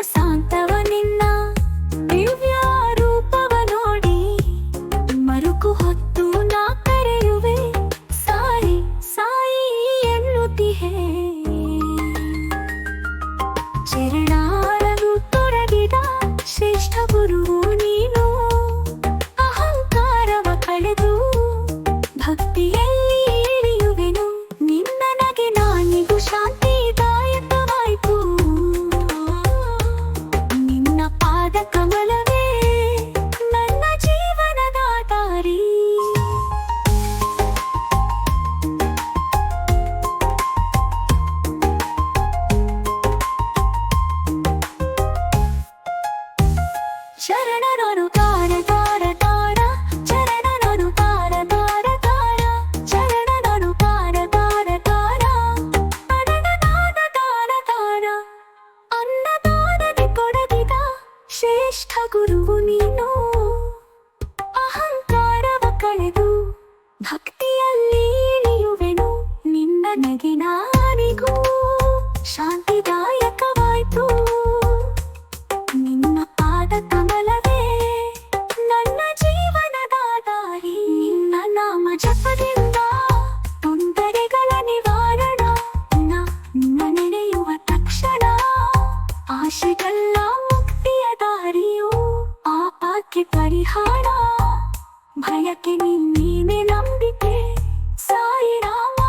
ಸಾಂತವ ನಿನ್ನ ದಿವ್ಯ ರೂಪವ ನೋಡಿ ಮರುಕು ಹೊತ್ತು ನಾ ಕರೆಯುವೆ ಸಾಯಿ ಸಾಯಿ ಎನ್ನುತ್ತಿಹೆ. ಚರಣಾರಲು ತೊಡಗಿದ ಶ್ರೇಷ್ಠ ಗುರುವು ನೀನು, ಅಹಂಕಾರವ ಕಳೆದು ಭಕ್ತಿಯಲ್ಲಿ ಇಳಿಯುವೆನು. ನಿನ್ನ ನಗೆ ನಾನಿಗೂ ಶಾಂತಿದಾಯಕವಾಯಿತು. ನಿನ್ನ ಪಾದ ಕಮಲವೇ ನನ್ನ ಜೀವನದ ದಾರಿ. ಶರಣರನು ತಾರ ತಾರ ತಾರ, ಚರಣರನು ತಾರ ತಾರ ತಾರ, ಚರಣರನು ತಾರ ತಾರ ತಾರ, ಅನನನಾದ ತಾರ ತಾರ. ಅನ್ನದಾನದಿ ತೊಡಗಿದ ಶ್ರೇಷ್ಠ ಗುರುವು ನೀನು, ಅಹಂಕಾರವ ಕಳೆದು ಭಕ್ತಿಯಲ್ಲಿ ಇಳಿಯುವೆನು. ನಿನ್ನ ನಗೆ ನಾನಿಗೂ ಶಾಂತಿದಾಯಕವಾಯಿತು. ನಿನ್ನ ಪಾದ ಕಮಲವೇ ನನ್ನ ಜೀವನದ ದಾರಿ. ನಿನ್ನ ನಾಮ ಜಪದಿಂದ ತೊಂದರೆಗಳ ನಿವಾರಣ, ನಿನ್ನ ನೆನೆಯುವ ತಕ್ಷಣ ಆಶೆಗಲ್ಲ ಮುಕ್ತಿಯ ದಾರಿಯು. ಪಾಪಕ್ಕೆ ಪರಿಹಾರ, ಭಯಕ್ಕೆ ನೀನೇ ನಂಬಿಕೆ. ಸಾಯಿ ರಾಮ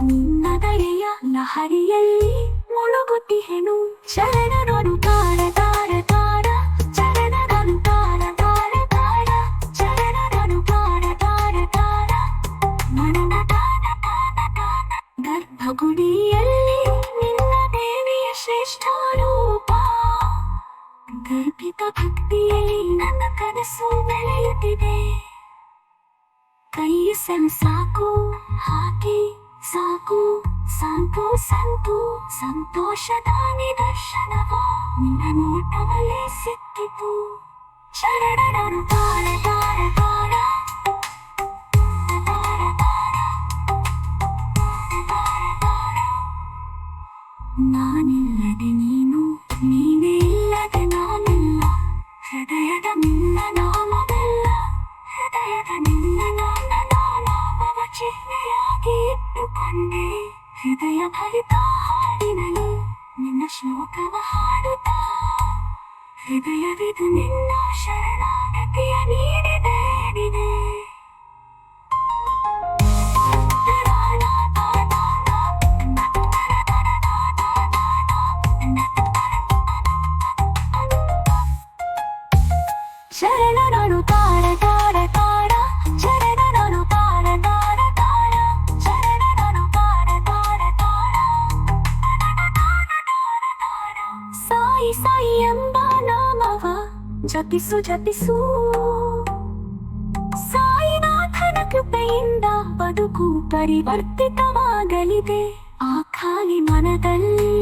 ನಿನ್ನ ದಯೆಯ ಲಹರಿಯಲ್ಲಿ ಮುಳುಗುತ್ತಿಹೆನು. ಶರಣರನು ತಾರ ತಾರ ತಾರ, ಚರಣರನು ತಾರ ತಾರ ತಾರ, ಚರಣರನು ತಾರ ತಾರ ತಾರ, ಮನನ ತಾನ ತಾನ ತಾನ. ಗರ್ಭಗುಡಿಯಲ್ಲಿ ನಿನ್ನ ದೇವಿಯ ಶ್ರೇಷ್ಠ ರೂಪ, ಗರ್ಭಿತ ಭಕ್ತಿಯಲ್ಲಿ ನನ್ನ ಕನಸು ಬೆಳೆಯುತ್ತಿದೆ. ಕೈ ಸಾಕು ಹಾಕಿ ಸಾಕು ಸಂತು ಸಂತು ಸಂತೋಷದ ನಿದರ್ಶನವ ನಿನ್ನ ನೋಟವಲ್ಲೇ ಸಿಕ್ಕಿತು. ಶರಣರನು ತಾರ ತಾರ ತಾರ, ತಾರ ತಾರ, ತಾರ ತಾರ. ನಾನಿಲ್ಲದೆ ನೀನು, ನೀನೇ ಇಲ್ಲದೆ ನಾನಿಲ್ಲ. ಹೃದಯದ ನಿನ್ನ ನಾಮವೆಲ್ಲ, ಹೃದಯದ ನಿನ್ನ ನಾಮವ ಚಿಹ್ನೆಯಾಗಿ ಇಟ್ಟುಕೊಂಡೆ. ಹೃದಯ ಭರಿತ ಹಾಡಿನಲಿ ನಿನ್ನ ಶ್ಲೋಕವ ಹಾಡುತ್ತಾ, ಹೃದಯವಿದು ನಿನ್ನ ಶರಣಾಗತಿಯ ನೀಡಿದೆ. ಶರಣರನು ತಾರ ತಾರ ತಾರ, ಶರಣರನು ತಾರ ತಾರ ತಾರ, ಶರಣರನು ತಾರ ತಾರ ತಾರ, ಸಾಯಿ ಸಾಯಿ ಎಂಬ ನಾಮವ ಜಪಿಸು ಜಪಿಸು. ಸಾಯಿನಾಥನ ಕೃಪೆಯಿಂದ ಬದುಕು ಪರಿವರ್ತಿತವಾಗಲಿದೆ. ಆ ಖಾಲಿ ಮನದಲ್ಲಿ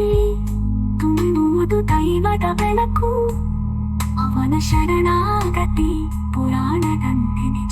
ತುಂಬುವುದು ದೈವದ ಬೆಳಕು. ಅವನ ಶರಣಾಗತಿ ಪುರಾಣದಂತೆ ನಿಜ.